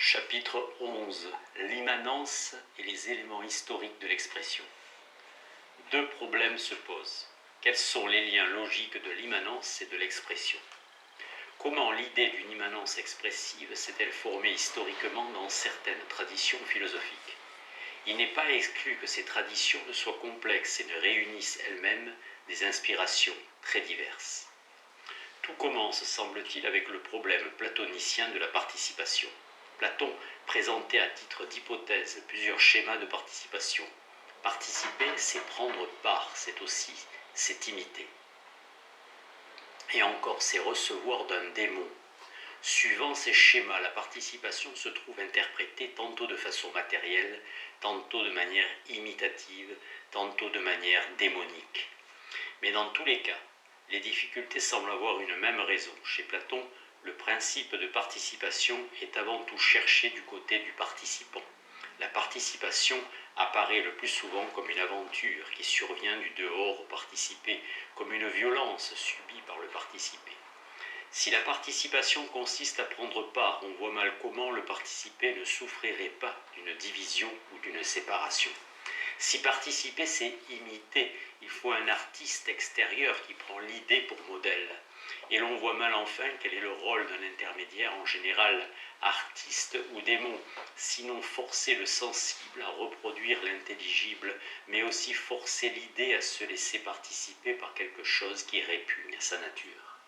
Chapitre 11. L'immanence et les éléments historiques de l'expression. Deux problèmes se posent. Quels sont les liens logiques de l'immanence et de l'expression? Comment l'idée d'une immanence expressive s'est-elle formée historiquement dans certaines traditions philosophiques? Il n'est pas exclu que ces traditions ne soient complexes et ne réunissent elles-mêmes des inspirations très diverses. Tout commence, semble-t-il, avec le problème platonicien de la participation. Platon présentait à titre d'hypothèse plusieurs schémas de participation. Participer, c'est prendre part, c'est imiter. Et encore, c'est recevoir d'un démon. Suivant ces schémas, la participation se trouve interprétée tantôt de façon matérielle, tantôt de manière imitative, tantôt de manière démonique. Mais dans tous les cas, les difficultés semblent avoir une même raison. Chez Platon, le principe de participation est avant tout cherché du côté du participant. La participation apparaît le plus souvent comme une aventure qui survient du dehors au participé, comme une violence subie par le participé. Si la participation consiste à prendre part, on voit mal comment le participé ne souffrirait pas d'une division ou d'une séparation. Si participer, c'est imiter, il faut un artiste extérieur qui prend l'idée pour modèle. Et l'on voit mal enfin quel est le rôle d'un intermédiaire, en général artiste ou démon, sinon forcer le sensible à reproduire l'intelligible, mais aussi forcer l'idée à se laisser participer par quelque chose qui répugne à sa nature.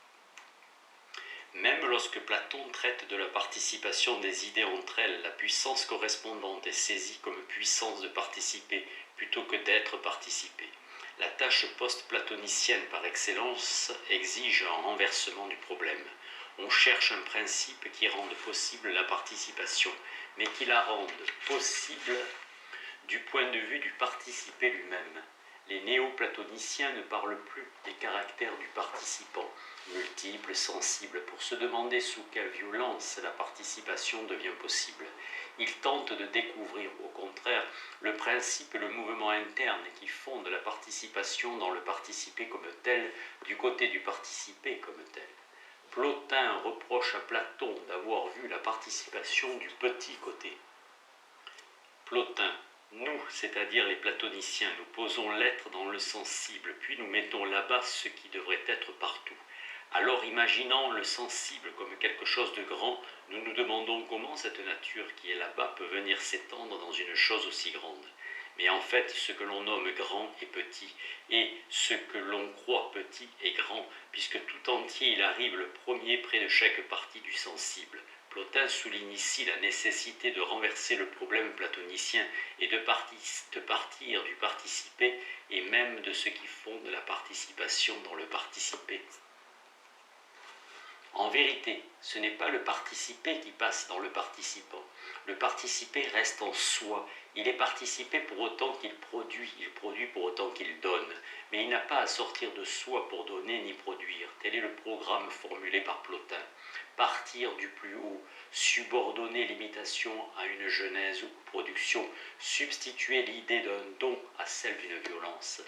Même lorsque Platon traite de la participation des idées entre elles, la puissance correspondante est saisie comme puissance de participer plutôt que d'être participé. La tâche post-platonicienne par excellence exige un renversement du problème. On cherche un principe qui rende possible la participation, mais qui la rende possible du point de vue du participé lui-même. Les néo-platoniciens ne parlent plus des caractères du participant, multiple, sensible, pour se demander sous quelle violence la participation devient possible. Ils tentent de découvrir, au contraire, le principe et le mouvement interne qui fondent la participation dans le participé comme tel, du côté du participé comme tel. Plotin reproche à Platon d'avoir vu la participation du petit côté. Plotin: nous, c'est-à-dire les platoniciens, nous posons l'être dans le sensible, puis nous mettons là-bas ce qui devrait être partout. Alors, imaginant le sensible comme quelque chose de grand, nous nous demandons comment cette nature qui est là-bas peut venir s'étendre dans une chose aussi grande. Mais en fait, ce que l'on nomme grand est petit, et ce que l'on croit petit est grand, puisque tout entier il arrive le premier près de chaque partie du sensible. Plotin souligne ici la nécessité de renverser le problème platonicien et de partir du participé et même de ce qui fonde la participation dans le participé. En vérité, ce n'est pas le participé qui passe dans le participant. Le participé reste en soi. Il est participé pour autant qu'il produit, il produit pour autant qu'il donne. Mais il n'a pas à sortir de soi pour donner ni produire. Tel est le programme formulé par Plotin. Partir du plus haut, subordonner l'imitation à une genèse ou production, substituer l'idée d'un don à celle d'une violence.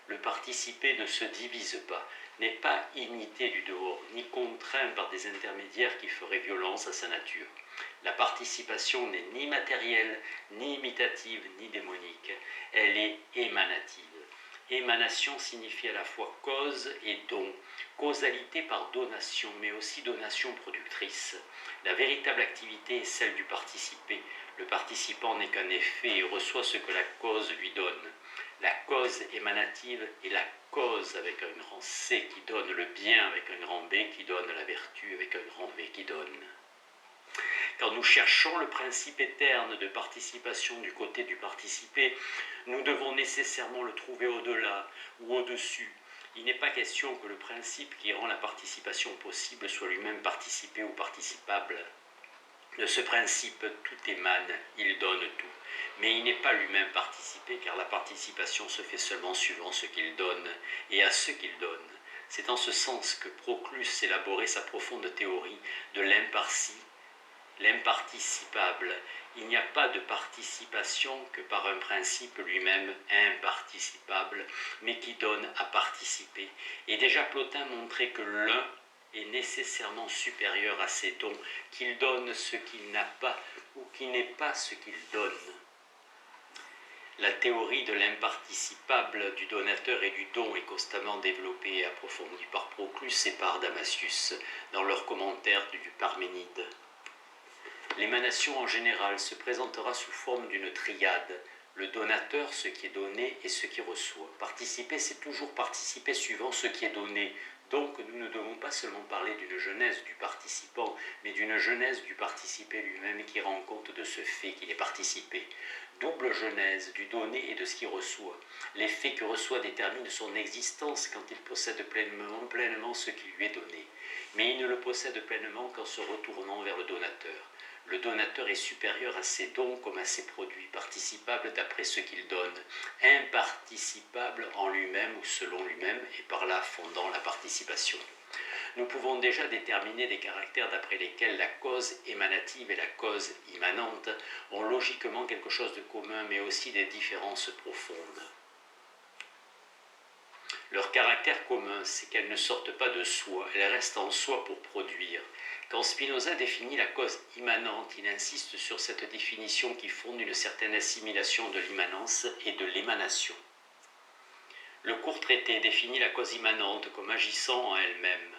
Le participé ne se divise pas, n'est pas imité du dehors, ni contraint par des intermédiaires qui feraient violence à sa nature. La participation n'est ni matérielle, ni imitative, ni démonique. Elle est émanative. Émanation signifie à la fois cause et don, causalité par donation, mais aussi donation productrice. La véritable activité est celle du participé. Le participant n'est qu'un effet et reçoit ce que la cause lui donne. La cause émanative est la cause avec un grand C qui donne le bien avec un grand B qui donne la vertu avec un grand V qui donne. Quand nous cherchons le principe éterne de participation du côté du participé, nous devons nécessairement le trouver au-delà ou au-dessus. Il n'est pas question que le principe qui rend la participation possible soit lui-même participé ou participable. De ce principe, tout émane, il donne tout. Mais il n'est pas lui-même participé, car la participation se fait seulement suivant ce qu'il donne et à ce qu'il donne. C'est en ce sens que Proclus élaborait sa profonde théorie de l'imparticipable. Il n'y a pas de participation que par un principe lui-même imparticipable, mais qui donne à participer. Et déjà Plotin montrait que l'un est nécessairement supérieur à ses dons, qu'il donne ce qu'il n'a pas ou qui n'est pas ce qu'il donne. La théorie de l'imparticipable du donateur et du don est constamment développée et approfondie par Proclus et par Damasius dans leurs commentaires du Parménide. L'émanation en général se présentera sous forme d'une triade, le donateur, ce qui est donné et ce qui reçoit. Participer, c'est toujours participer suivant ce qui est donné. Donc nous ne devons pas seulement parler d'une genèse du participant, mais d'une genèse du participé lui-même qui rend compte de ce fait qu'il est participé. Double genèse du donné et de ce qu'il reçoit. L'effet que reçoit détermine son existence quand il possède pleinement ce qui lui est donné. Mais il ne le possède pleinement qu'en se retournant vers le donateur. Le donateur est supérieur à ses dons comme à ses produits, participable d'après ce qu'il donne, imparticipable en lui-même ou selon lui-même, et par là fondant la participation. Nous pouvons déjà déterminer des caractères d'après lesquels la cause émanative et la cause immanente ont logiquement quelque chose de commun, mais aussi des différences profondes. Leur caractère commun, c'est qu'elles ne sortent pas de soi, elles restent en soi pour produire. Quand Spinoza définit la cause immanente, il insiste sur cette définition qui fonde une certaine assimilation de l'immanence et de l'émanation. Le court traité définit la cause immanente comme agissant en elle-même.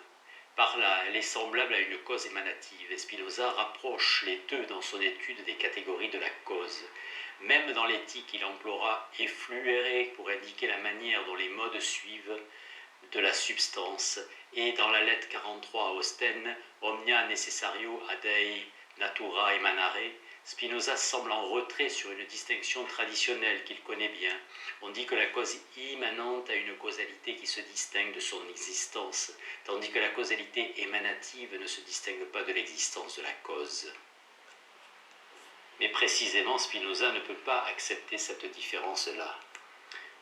Par là, elle est semblable à une cause émanative, et Spinoza rapproche les deux dans son étude des catégories de la cause. Même dans l'éthique, il emploiera « effluere » pour indiquer la manière dont les modes suivent de la substance, et dans la lettre 43 à Ostenne, « omnia necessario ad ei natura emanare », Spinoza semble en retrait sur une distinction traditionnelle qu'il connaît bien. On dit que la cause immanente a une causalité qui se distingue de son existence, tandis que la causalité émanative ne se distingue pas de l'existence de la cause. Mais précisément, Spinoza ne peut pas accepter cette différence-là.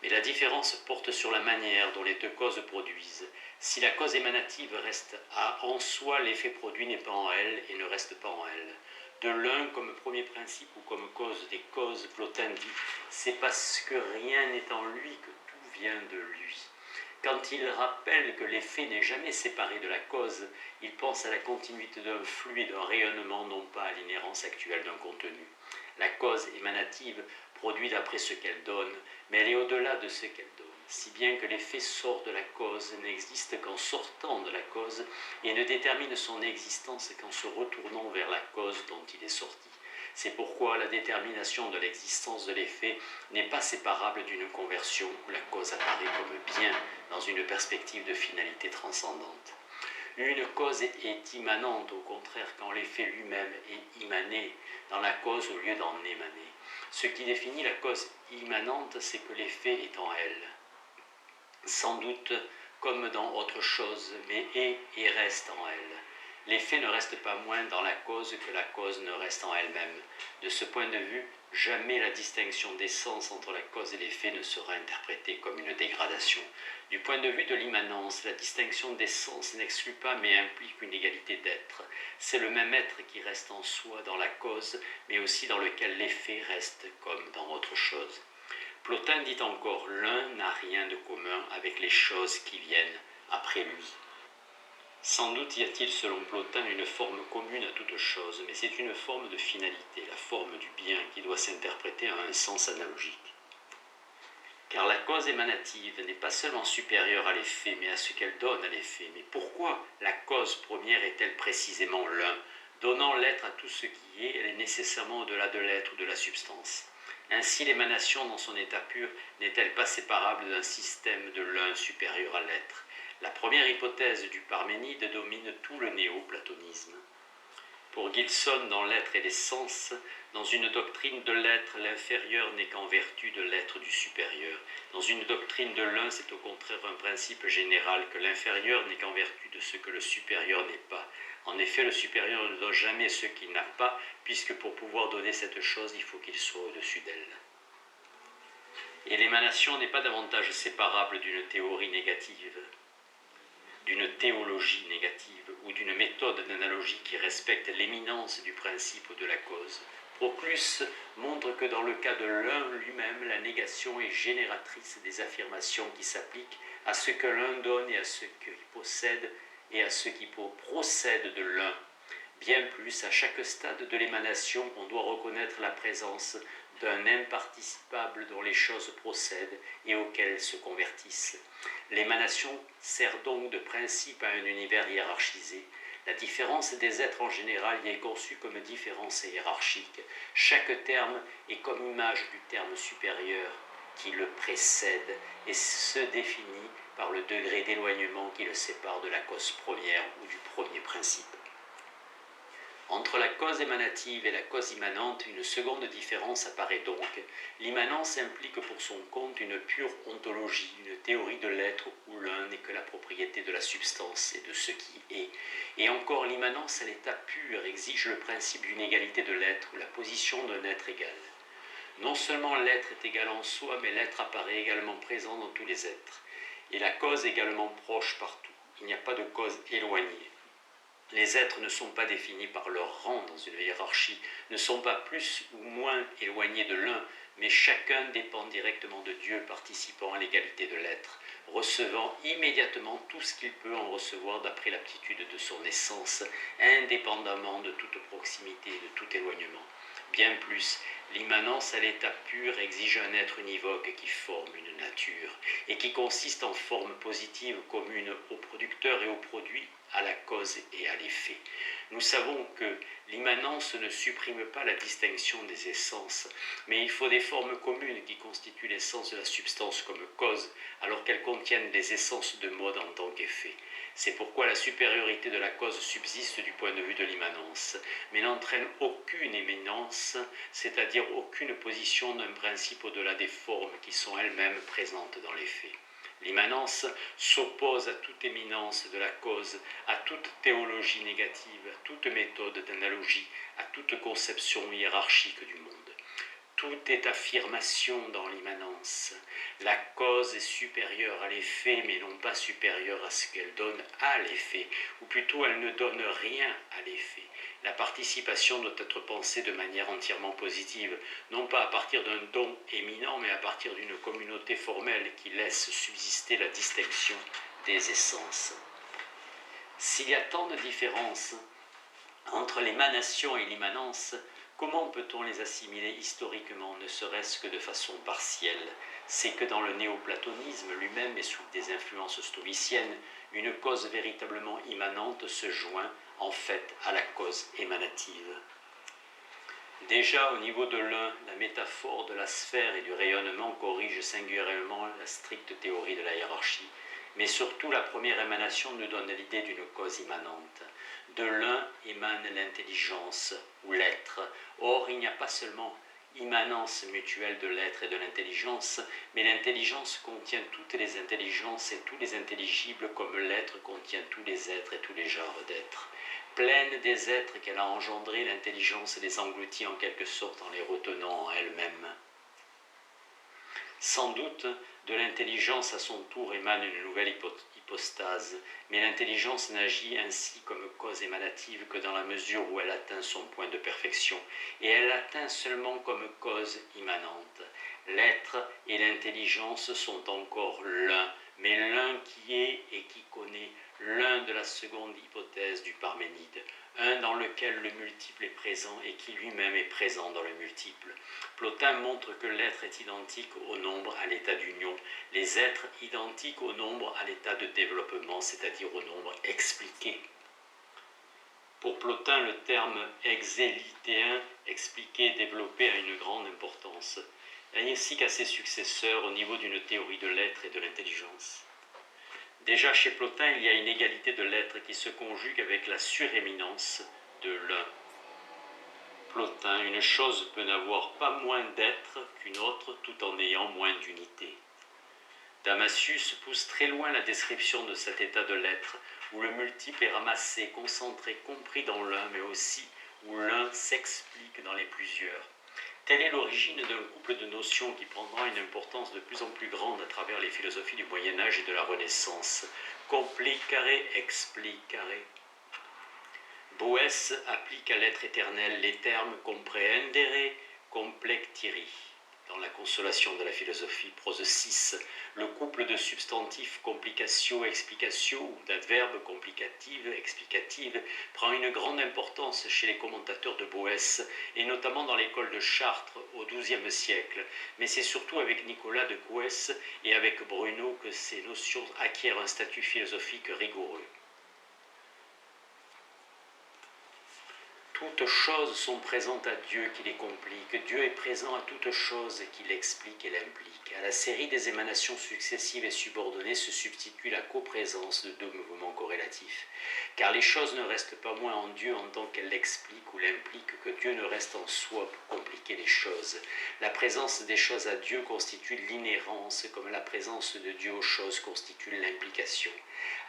Mais la différence porte sur la manière dont les deux causes produisent. Si la cause émanative reste en soi, l'effet produit n'est pas en elle et ne reste pas en elle. De l'un comme premier principe ou comme cause des causes, Plotin dit « c'est parce que rien n'est en lui que tout vient de lui ». Quand il rappelle que l'effet n'est jamais séparé de la cause, il pense à la continuité d'un flux et d'un rayonnement, non pas à l'inhérence actuelle d'un contenu. La cause émanative produit d'après ce qu'elle donne, mais elle est au-delà de ce qu'elle donne, si bien que l'effet sort de la cause, n'existe qu'en sortant de la cause, et ne détermine son existence qu'en se retournant vers la cause dont il est sorti. C'est pourquoi la détermination de l'existence de l'effet n'est pas séparable d'une conversion où la cause apparaît comme bien dans une perspective de finalité transcendante. Une cause est immanente, au contraire, quand l'effet lui-même est immané dans la cause au lieu d'en émaner. Ce qui définit la cause immanente, c'est que l'effet est en elle. Sans doute comme dans autre chose, mais est et reste en elle. L'effet ne reste pas moins dans la cause que la cause ne reste en elle-même. De ce point de vue, jamais la distinction d'essence entre la cause et l'effet ne sera interprétée comme une dégradation. Du point de vue de l'immanence, la distinction d'essence n'exclut pas mais implique une égalité d'être. C'est le même être qui reste en soi dans la cause, mais aussi dans lequel l'effet reste comme dans autre chose. Plotin dit encore « l'un n'a rien de commun avec les choses qui viennent après lui ». Sans doute y a-t-il selon Plotin une forme commune à toute chose, mais c'est une forme de finalité, la forme du bien qui doit s'interpréter à un sens analogique. Car la cause émanative n'est pas seulement supérieure à l'effet, mais à ce qu'elle donne à l'effet. Mais pourquoi la cause première est-elle précisément l'un? Donnant l'être à tout ce qui est, elle est nécessairement au-delà de l'être ou de la substance. Ainsi, l'émanation dans son état pur n'est-elle pas séparable d'un système de l'un supérieur à l'être? La première hypothèse du Parménide domine tout le néo-platonisme. Pour Gilson, dans l'être et l'essence, dans une doctrine de l'être, l'inférieur n'est qu'en vertu de l'être du supérieur. Dans une doctrine de l'un, c'est au contraire un principe général que l'inférieur n'est qu'en vertu de ce que le supérieur n'est pas. En effet, le supérieur ne donne jamais ce qu'il n'a pas, puisque pour pouvoir donner cette chose, il faut qu'il soit au-dessus d'elle. Et l'émanation n'est pas davantage séparable d'une théorie négative, d'une théologie négative ou d'une méthode d'analogie qui respecte l'éminence du principe ou de la cause. Proclus montre que dans le cas de l'un lui-même, la négation est génératrice des affirmations qui s'appliquent à ce que l'un donne et à ce qu'il possède et à ce qui procède de l'un. Bien plus, à chaque stade de l'émanation, on doit reconnaître la présence d'un imparticipable dont les choses procèdent et auquel elles se convertissent. L'émanation sert donc de principe à un univers hiérarchisé. La différence des êtres en général y est conçue comme différence hiérarchique. Chaque terme est comme image du terme supérieur qui le précède et se définit par le degré d'éloignement qui le sépare de la cause première ou du premier principe. Entre la cause émanative et la cause immanente, une seconde différence apparaît donc. L'immanence implique pour son compte une pure ontologie, une théorie de l'être où l'un n'est que la propriété de la substance et de ce qui est. Et encore, l'immanence à l'état pur exige le principe d'une égalité de l'être ou la position d'un être égal. Non seulement l'être est égal en soi, mais l'être apparaît également présent dans tous les êtres. Et la cause également proche partout. Il n'y a pas de cause éloignée. Les êtres ne sont pas définis par leur rang dans une hiérarchie, ne sont pas plus ou moins éloignés de l'un, mais chacun dépend directement de Dieu, participant à l'égalité de l'être, recevant immédiatement tout ce qu'il peut en recevoir d'après l'aptitude de son essence, indépendamment de toute proximité et de tout éloignement. Bien plus, l'immanence à l'état pur exige un être univoque qui forme une nature, et qui consiste en forme positive commune au producteur et au produit, à la cause et à l'effet. Nous savons que l'immanence ne supprime pas la distinction des essences, mais il faut des formes communes qui constituent l'essence de la substance comme cause, alors qu'elles contiennent des essences de mode en tant qu'effet. C'est pourquoi la supériorité de la cause subsiste du point de vue de l'immanence, mais n'entraîne aucune éminence, c'est-à-dire aucune position d'un principe au-delà des formes qui sont elles-mêmes présentes dans les faits. L'immanence s'oppose à toute éminence de la cause, à toute théologie négative, à toute méthode d'analogie, à toute conception hiérarchique du monde. Tout est affirmation dans l'immanence. La cause est supérieure à l'effet, mais non pas supérieure à ce qu'elle donne à l'effet, ou plutôt elle ne donne rien à l'effet. La participation doit être pensée de manière entièrement positive, non pas à partir d'un don éminent, mais à partir d'une communauté formelle qui laisse subsister la distinction des essences. S'il y a tant de différences entre l'émanation et l'immanence, comment peut-on les assimiler historiquement, ne serait-ce que de façon partielle? C'est que dans le néoplatonisme lui-même et sous des influences stoïciennes, une cause véritablement immanente se joint en fait à la cause émanative. Déjà au niveau de l'un, la métaphore de la sphère et du rayonnement corrige singulièrement la stricte théorie de la hiérarchie, mais surtout la première émanation nous donne l'idée d'une cause immanente. De l'un émane l'intelligence ou l'être. Or, il n'y a pas seulement immanence mutuelle de l'être et de l'intelligence, mais l'intelligence contient toutes les intelligences et tous les intelligibles comme l'être contient tous les êtres et tous les genres d'êtres. Pleine des êtres qu'elle a engendrés, l'intelligence les engloutit en quelque sorte en les retenant en elle-même. Sans doute, de l'intelligence à son tour émane une nouvelle hypostase, mais l'intelligence n'agit ainsi comme cause émanative que dans la mesure où elle atteint son point de perfection, et elle l'atteint seulement comme cause immanente. L'être et l'intelligence sont encore l'un, mais l'un qui est et qui connaît, l'un de la seconde hypothèse du Parménide, un dans lequel le multiple est présent et qui lui-même est présent dans le multiple. Plotin montre que l'être est identique au nombre à l'état d'union, les êtres identiques au nombre à l'état de développement, c'est-à-dire au nombre expliqué. Pour Plotin, le terme exélitéen, expliqué, développé, a une grande importance, ainsi qu'à ses successeurs au niveau d'une théorie de l'être et de l'intelligence. Déjà chez Plotin, il y a une égalité de l'être qui se conjugue avec la suréminence de l'un. Plotin, une chose peut n'avoir pas moins d'être qu'une autre tout en ayant moins d'unité. Damascius pousse très loin la description de cet état de l'être, où le multiple est ramassé, concentré, compris dans l'un, mais aussi où l'un s'explique dans les plusieurs. Telle est l'origine d'un couple de notions qui prendra une importance de plus en plus grande à travers les philosophies du Moyen-Âge et de la Renaissance. Complicare explicare. Boès applique à l'être éternel les termes comprehendere, complectiri. dans la consolation de la philosophie, prose 6, le couple de substantifs complication-explication ou d'adverbes complicatives-explicatives prend une grande importance chez les commentateurs de Boès et notamment dans l'école de Chartres au XIIe siècle. Mais c'est surtout avec Nicolas de Couès et avec Bruno que ces notions acquièrent un statut philosophique rigoureux. Toutes choses sont présentes à Dieu qui les complique. Dieu est présent à toutes choses qui l'explique et l'implique. À la série des émanations successives et subordonnées se substitue la coprésence de deux mouvements corrélatifs. Car les choses ne restent pas moins en Dieu en tant qu'elles l'expliquent ou l'impliquent que Dieu ne reste en soi pour compliquer les choses. La présence des choses à Dieu constitue l'inhérence, comme la présence de Dieu aux choses constitue l'implication.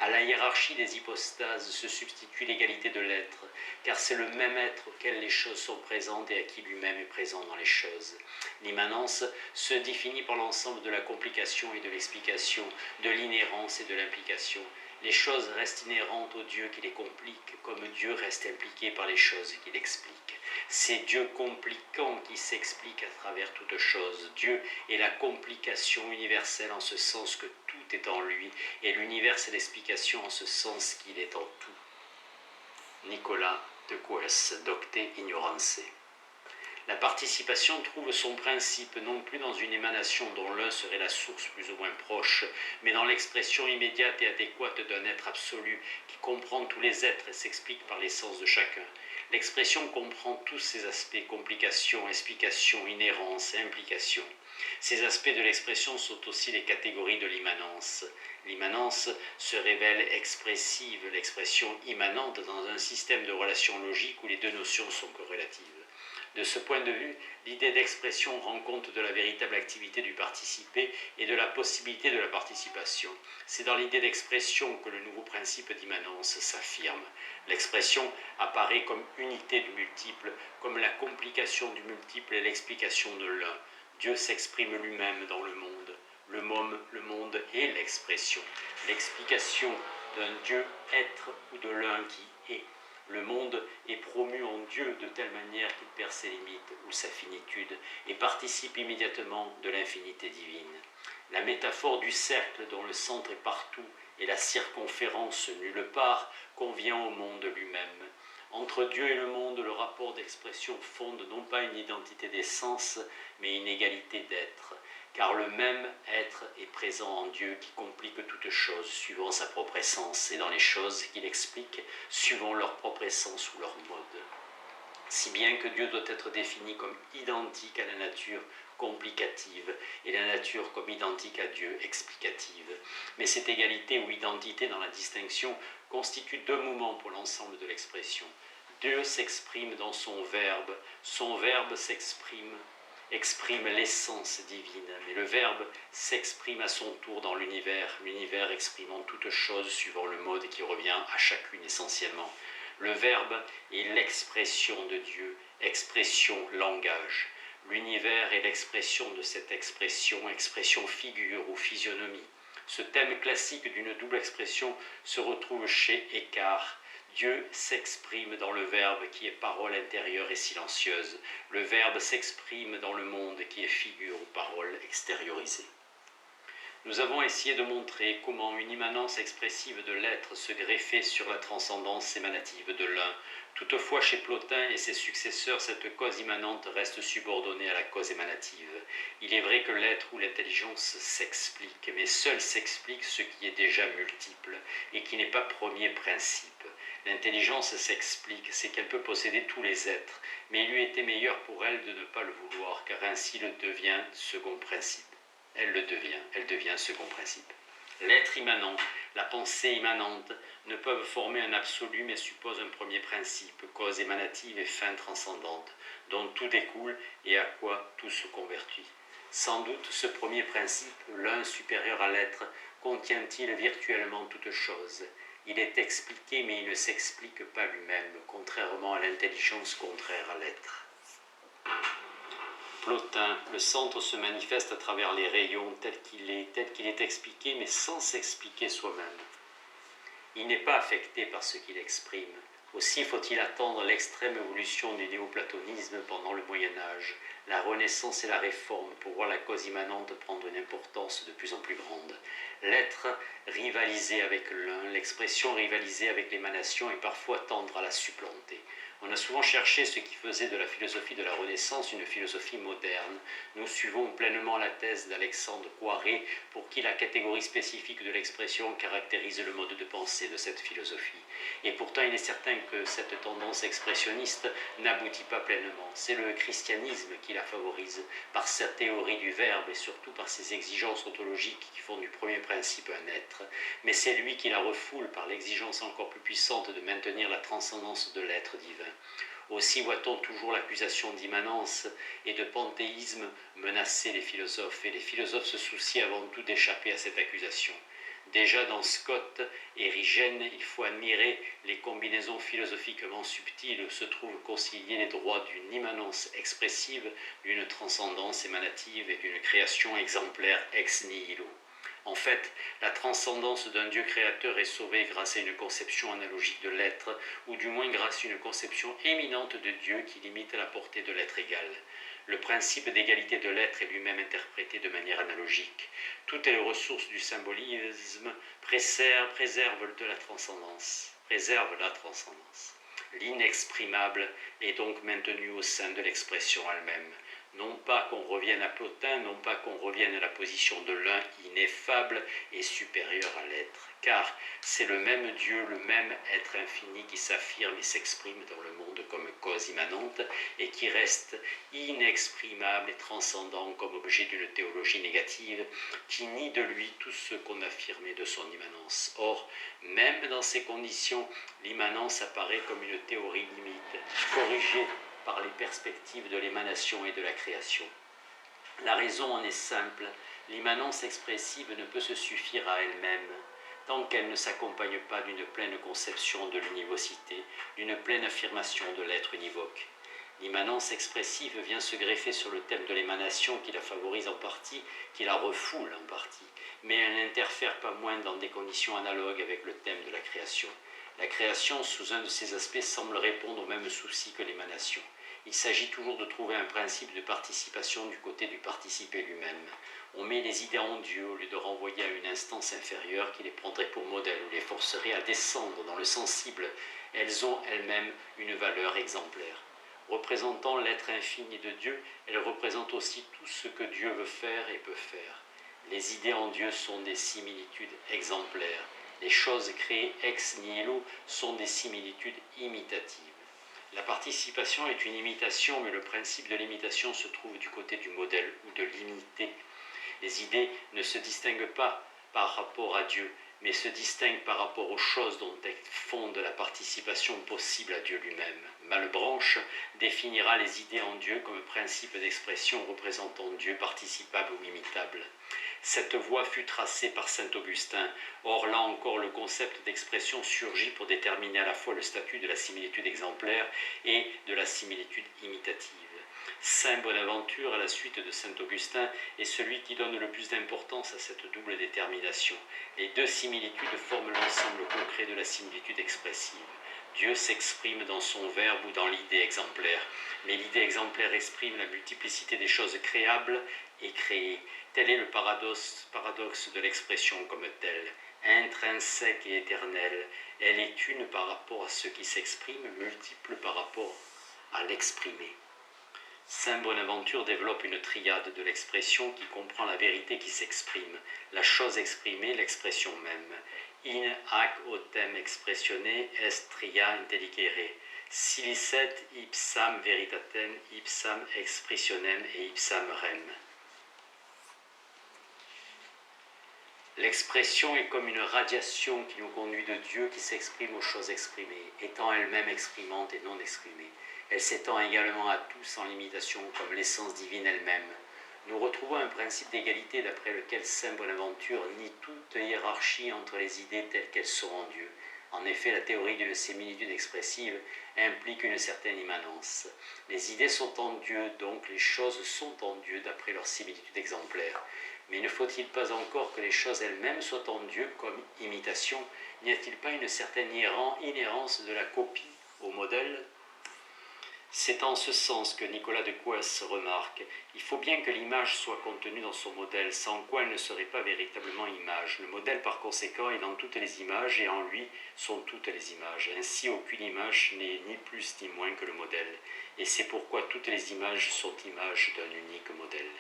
À la hiérarchie des hypostases se substitue l'égalité de l'être, car c'est le même être auquel les choses sont présentes et à qui lui-même est présent dans les choses. L'immanence se définit par l'ensemble de la complication et de l'explication, de l'inhérence et de l'implication. Les choses restent inhérentes au Dieu qui les complique, comme Dieu reste impliqué par les choses qui l'expliquent. C'est Dieu compliquant qui s'explique à travers toutes choses. Dieu est la complication universelle en ce sens que tout est en lui, et l'univers c'est l'explication en ce sens qu'il est en tout. Nicolas de Couès, Docte Ignorantiae. La participation trouve son principe non plus dans une émanation dont l'un serait la source plus ou moins proche, mais dans l'expression immédiate et adéquate d'un être absolu qui comprend tous les êtres et s'explique par l'essence de chacun. L'expression comprend tous ces aspects, complications, explications, inhérence et implications. Ces aspects de l'expression sont aussi les catégories de l'immanence. L'immanence se révèle expressive, l'expression immanente dans un système de relations logiques où les deux notions sont corrélatives. De ce point de vue, l'idée d'expression rend compte de la véritable activité du participé et de la possibilité de la participation. C'est dans l'idée d'expression que le nouveau principe d'immanence s'affirme. L'expression apparaît comme unité du multiple, comme la complication du multiple et l'explication de l'un. Dieu s'exprime lui-même dans le monde. Le monde est l'expression, l'explication d'un Dieu être ou de l'un qui est. Le monde est promu en Dieu de telle manière qu'il perd ses limites ou sa finitude et participe immédiatement de l'infinité divine. La métaphore du cercle dont le centre est partout et la circonférence nulle part convient au monde lui-même. Entre Dieu et le monde, le rapport d'expression fonde non pas une identité d'essence, mais une égalité d'être, car le même être est présent en Dieu qui complique toutes choses suivant sa propre essence et dans les choses qu'il explique suivant leur propre essence ou leur mode. Si bien que Dieu doit être défini comme identique à la nature complicative et la nature comme identique à Dieu explicative. Mais cette égalité ou identité dans la distinction constitue deux moments pour l'ensemble de l'expression. Dieu s'exprime dans son verbe exprime l'essence divine, mais le Verbe s'exprime à son tour dans l'univers exprimant toute chose suivant le mode qui revient à chacune essentiellement. Le Verbe est l'expression de Dieu, expression, langage. L'univers est l'expression de cette expression, expression figure ou physionomie. Ce thème classique d'une double expression se retrouve chez Eckhart. Dieu s'exprime dans le Verbe qui est parole intérieure et silencieuse. Le Verbe s'exprime dans le monde qui est figure ou parole extériorisée. Nous avons essayé de montrer comment une immanence expressive de l'être se greffait sur la transcendance émanative de l'un. Toutefois, chez Plotin et ses successeurs, cette cause immanente reste subordonnée à la cause émanative. Il est vrai que l'être ou l'intelligence s'explique, mais seul s'explique ce qui est déjà multiple et qui n'est pas premier principe. L'intelligence s'explique, c'est qu'elle peut posséder tous les êtres, mais il lui était meilleur pour elle de ne pas le vouloir, car ainsi le devient second principe. Elle devient second principe. L'être immanent, la pensée immanente ne peuvent former un absolu mais supposent un premier principe, cause émanative et fin transcendante, dont tout découle et à quoi tout se convertit. Sans doute ce premier principe, l'un supérieur à l'être, contient-il virtuellement toute chose. Il est expliqué mais il ne s'explique pas lui-même, contrairement à l'intelligence contraire à l'être. Plotin, le centre se manifeste à travers les rayons tel qu'il est expliqué, mais sans s'expliquer soi-même. Il n'est pas affecté par ce qu'il exprime. Aussi faut-il attendre l'extrême évolution du néoplatonisme pendant le Moyen-Âge, la Renaissance et la Réforme pour voir la cause immanente prendre une importance de plus en plus grande. L'être rivaliser avec l'un, l'expression rivaliser avec l'émanation et parfois tendre à la supplanter. On a souvent cherché ce qui faisait de la philosophie de la Renaissance une philosophie moderne. Nous suivons pleinement la thèse d'Alexandre Poiré, pour qui la catégorie spécifique de l'expression caractérise le mode de pensée de cette philosophie. Et pourtant, il est certain que cette tendance expressionniste n'aboutit pas pleinement. C'est le christianisme qui la favorise, par sa théorie du verbe et surtout par ses exigences ontologiques qui font du premier principe un être. Mais c'est lui qui la refoule par l'exigence encore plus puissante de maintenir la transcendance de l'être divin. Aussi voit-on toujours l'accusation d'immanence et de panthéisme menacer les philosophes, et les philosophes se soucient avant tout d'échapper à cette accusation. Déjà dans Scott et Erigène, il faut admirer les combinaisons philosophiquement subtiles où se trouvent conciliés les droits d'une immanence expressive, d'une transcendance émanative et d'une création exemplaire ex nihilo. En fait, la transcendance d'un Dieu créateur est sauvée grâce à une conception analogique de l'être, ou du moins grâce à une conception éminente de Dieu qui limite la portée de l'être égal. Le principe d'égalité de l'être est lui-même interprété de manière analogique. Toutes les ressources du symbolisme préservent la transcendance. L'inexprimable est donc maintenu au sein de l'expression elle-même. Non pas qu'on revienne à Plotin, non pas qu'on revienne à la position de l'un ineffable et supérieur à l'être, car c'est le même Dieu, le même être infini qui s'affirme et s'exprime dans le monde comme cause immanente et qui reste inexprimable et transcendant comme objet d'une théologie négative qui nie de lui tout ce qu'on affirmait de son immanence. Or, même dans ces conditions, l'immanence apparaît comme une théorie limite, corrigée par les perspectives de l'émanation et de la création. La raison en est simple, l'immanence expressive ne peut se suffire à elle-même, tant qu'elle ne s'accompagne pas d'une pleine conception de l'univocité, d'une pleine affirmation de l'être univoque. L'immanence expressive vient se greffer sur le thème de l'émanation qui la favorise en partie, qui la refoule en partie, mais elle n'interfère pas moins dans des conditions analogues avec le thème de la création. La création, sous un de ses aspects, semble répondre au même souci que l'émanation. Il s'agit toujours de trouver un principe de participation du côté du participé lui-même. On met les idées en Dieu au lieu de renvoyer à une instance inférieure qui les prendrait pour modèle ou les forcerait à descendre dans le sensible. Elles ont elles-mêmes une valeur exemplaire. Représentant l'être infini de Dieu, elles représentent aussi tout ce que Dieu veut faire et peut faire. Les idées en Dieu sont des similitudes exemplaires. Les choses créées ex nihilo sont des similitudes imitatives. La participation est une imitation, mais le principe de l'imitation se trouve du côté du modèle ou de l'imité. Les idées ne se distinguent pas par rapport à Dieu, mais se distinguent par rapport aux choses dont elles fondent la participation possible à Dieu lui-même. Malebranche définira les idées en Dieu comme principe d'expression représentant Dieu participable ou imitable. Cette voie fut tracée par saint Augustin. Or, là encore, le concept d'expression surgit pour déterminer à la fois le statut de la similitude exemplaire et de la similitude imitative. Saint Bonaventure, à la suite de saint Augustin, est celui qui donne le plus d'importance à cette double détermination. Les deux similitudes forment l'ensemble concret de la similitude expressive. Dieu s'exprime dans son verbe ou dans l'idée exemplaire, mais l'idée exemplaire exprime la multiplicité des choses créables et créées. Tel est le paradoxe de l'expression comme telle. Intrinsèque et éternelle, elle est une par rapport à ce qui s'exprime, multiple par rapport à l'exprimer. Saint Bonaventure développe une triade de l'expression qui comprend la vérité qui s'exprime, la chose exprimée, l'expression même. In hac autem expressione est tria intelligere, silicet ipsam veritatem, ipsam expressionem et ipsam rem. L'expression est comme une radiation qui nous conduit de Dieu qui s'exprime aux choses exprimées, étant elle-même exprimante et non exprimée. Elle s'étend également à tout sans limitation, comme l'essence divine elle-même. Nous retrouvons un principe d'égalité d'après lequel saint Bonaventure nie toute hiérarchie entre les idées telles qu'elles sont en Dieu. En effet, la théorie d'une similitude expressive implique une certaine immanence. Les idées sont en Dieu, donc les choses sont en Dieu d'après leur similitude exemplaire. Mais ne faut-il pas encore que les choses elles-mêmes soient en Dieu comme imitation? N'y a-t-il pas une certaine inhérence de la copie au modèle. C'est en ce sens que Nicolas de Queues remarque « Il faut bien que l'image soit contenue dans son modèle, sans quoi elle ne serait pas véritablement image. Le modèle, par conséquent, est dans toutes les images, et en lui sont toutes les images. Ainsi, aucune image n'est ni plus ni moins que le modèle. Et c'est pourquoi toutes les images sont images d'un unique modèle. »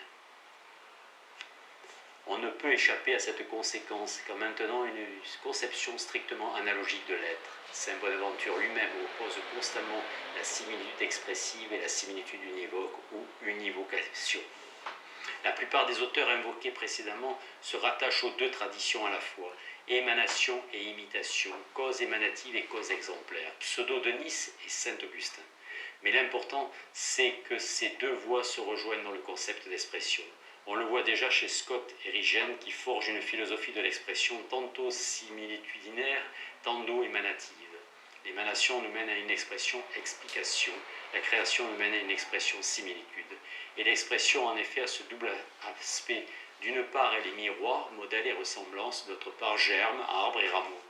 On ne peut échapper à cette conséquence qu'en maintenant une conception strictement analogique de l'être. Saint Bonaventure lui-même oppose constamment la similitude expressive et la similitude univoque ou univocation. La plupart des auteurs invoqués précédemment se rattachent aux deux traditions à la fois, émanation et imitation, cause émanative et cause exemplaire, Pseudo de Nice et Saint Augustin. Mais l'important, c'est que ces deux voies se rejoignent dans le concept d'expression. On le voit déjà chez Scott et Rigen qui forgent une philosophie de l'expression tantôt similitudinaire, tantôt émanative. L'émanation nous mène à une expression explication, la création nous mène à une expression similitude. Et l'expression en effet a ce double aspect. D'une part, elle est miroir, modèle et ressemblance, d'autre part, germe, arbre et rameau.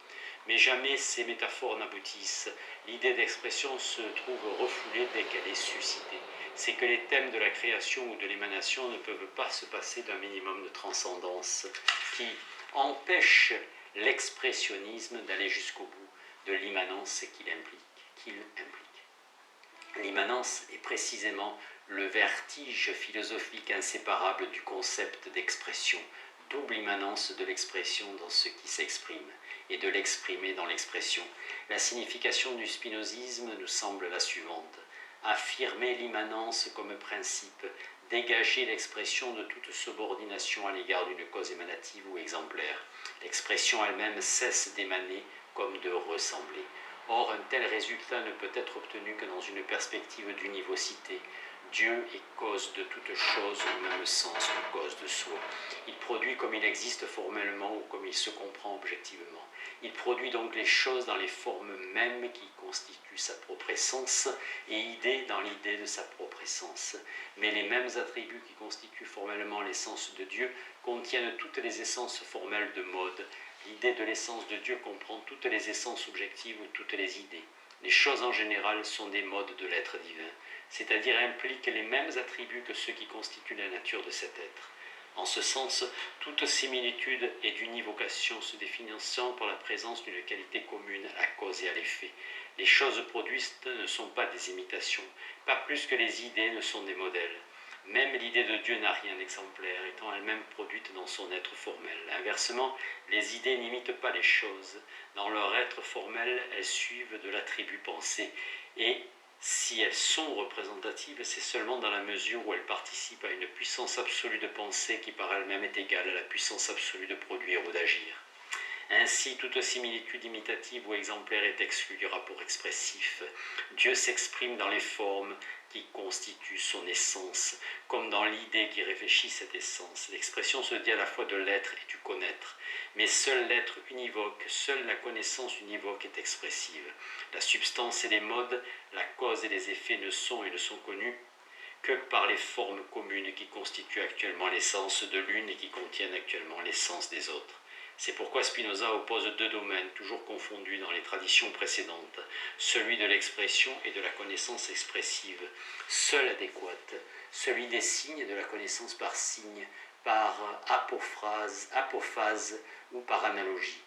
Mais jamais ces métaphores n'aboutissent. L'idée d'expression se trouve refoulée dès qu'elle est suscitée. C'est que les thèmes de la création ou de l'émanation ne peuvent pas se passer d'un minimum de transcendance qui empêche l'expressionnisme d'aller jusqu'au bout de l'immanence qu'il implique. L'immanence est précisément le vertige philosophique inséparable du concept d'expression, double immanence de l'expression dans ce qui s'exprime et de l'exprimer dans l'expression. La signification du spinozisme nous semble la suivante. Affirmer l'immanence comme principe, dégager l'expression de toute subordination à l'égard d'une cause émanative ou exemplaire. L'expression elle-même cesse d'émaner comme de ressembler. Or, un tel résultat ne peut être obtenu que dans une perspective d'univocité. Dieu est cause de toute chose au même sens que cause de soi. Il produit comme il existe formellement ou comme il se comprend objectivement. Il produit donc les choses dans les formes mêmes qui constituent sa propre essence et idée dans l'idée de sa propre essence. Mais les mêmes attributs qui constituent formellement l'essence de Dieu contiennent toutes les essences formelles de mode. L'idée de l'essence de Dieu comprend toutes les essences objectives ou toutes les idées. Les choses en général sont des modes de l'être divin, c'est-à-dire impliquent les mêmes attributs que ceux qui constituent la nature de cet être. En ce sens, toute similitude est d'univocation se définissant par la présence d'une qualité commune à la cause et à l'effet. Les choses produites ne sont pas des imitations, pas plus que les idées ne sont des modèles. Même l'idée de Dieu n'a rien d'exemplaire, étant elle-même produite dans son être formel. Inversement, les idées n'imitent pas les choses. Dans leur être formel, elles suivent de l'attribut pensé. Et si elles sont représentatives, c'est seulement dans la mesure où elles participent à une puissance absolue de pensée qui par elle-même est égale à la puissance absolue de produire ou d'agir. Ainsi, toute similitude imitative ou exemplaire est exclue du rapport expressif. Dieu s'exprime dans les formes qui constituent son essence, comme dans l'idée qui réfléchit cette essence. L'expression se dit à la fois de l'être et du connaître, mais seul l'être univoque, seule la connaissance univoque est expressive. La substance et les modes, la cause et les effets ne sont et ne sont connus que par les formes communes qui constituent actuellement l'essence de l'une et qui contiennent actuellement l'essence des autres. C'est pourquoi Spinoza oppose deux domaines toujours confondus dans les traditions précédentes, celui de l'expression et de la connaissance expressive, seul adéquate, celui des signes et de la connaissance par signe, par apophase ou par analogie.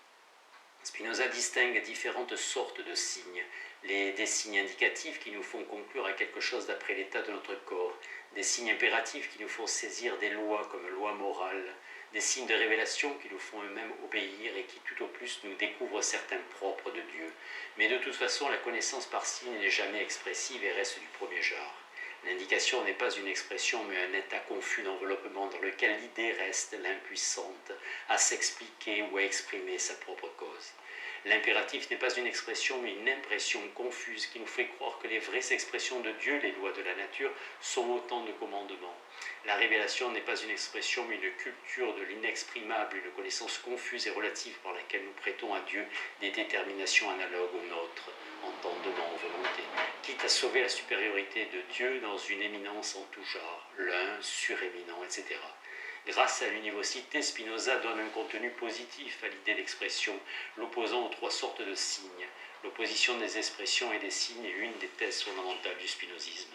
Spinoza distingue différentes sortes de signes, des signes indicatifs qui nous font conclure à quelque chose d'après l'état de notre corps, des signes impératifs qui nous font saisir des lois comme lois morales, des signes de révélation qui nous font eux-mêmes obéir et qui tout au plus nous découvrent certains propres de Dieu. Mais de toute façon, la connaissance par signe n'est jamais expressive et reste du premier genre. L'indication n'est pas une expression mais un état confus d'enveloppement dans lequel l'idée reste l'impuissante à s'expliquer ou à exprimer sa propre cause. L'impératif n'est pas une expression mais une impression confuse qui nous fait croire que les vraies expressions de Dieu, les lois de la nature, sont autant de commandements. La révélation n'est pas une expression mais une culture de l'inexprimable, une connaissance confuse et relative par laquelle nous prêtons à Dieu des déterminations analogues aux nôtres, entendement, volonté, quitte à sauver la supériorité de Dieu dans une éminence en tout genre, l'un suréminent, etc. Grâce à l'univocité, Spinoza donne un contenu positif à l'idée d'expression, l'opposant aux trois sortes de signes. L'opposition des expressions et des signes est une des thèses fondamentales du spinozisme.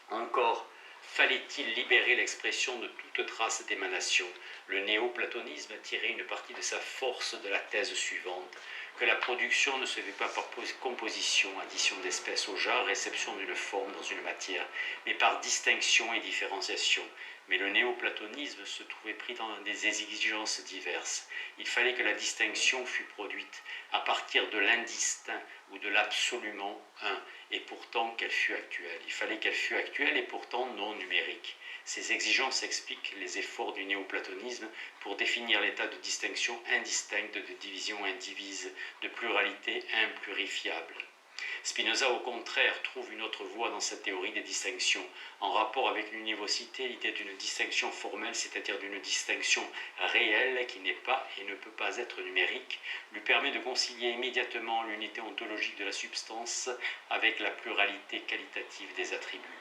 Encore, fallait-il libérer l'expression de toute trace d'émanation? Le néo-platonisme a tiré une partie de sa force de la thèse suivante, que la production ne se fait pas par composition, addition d'espèces au genre, réception d'une forme dans une matière, mais par distinction et différenciation. Mais le néo-platonisme se trouvait pris dans des exigences diverses. Il fallait que la distinction fût produite à partir de l'indistinct ou de l'absolument un, et pourtant qu'elle fût actuelle. Il fallait qu'elle fût actuelle et pourtant non numérique. Ces exigences expliquent les efforts du néoplatonisme pour définir l'état de distinction indistincte, de division indivise, de pluralité implurifiable. Spinoza, au contraire, trouve une autre voie dans sa théorie des distinctions. En rapport avec l'univocité, l'idée d'une distinction formelle, c'est-à-dire d'une distinction réelle qui n'est pas et ne peut pas être numérique, lui permet de concilier immédiatement l'unité ontologique de la substance avec la pluralité qualitative des attributs.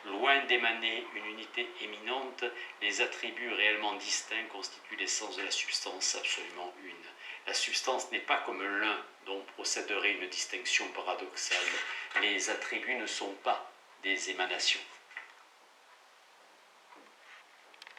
Loin d'émaner une unité éminente, les attributs réellement distincts constituent l'essence de la substance absolument une. La substance n'est pas comme l'un dont procéderait une distinction paradoxale. Les attributs ne sont pas des émanations.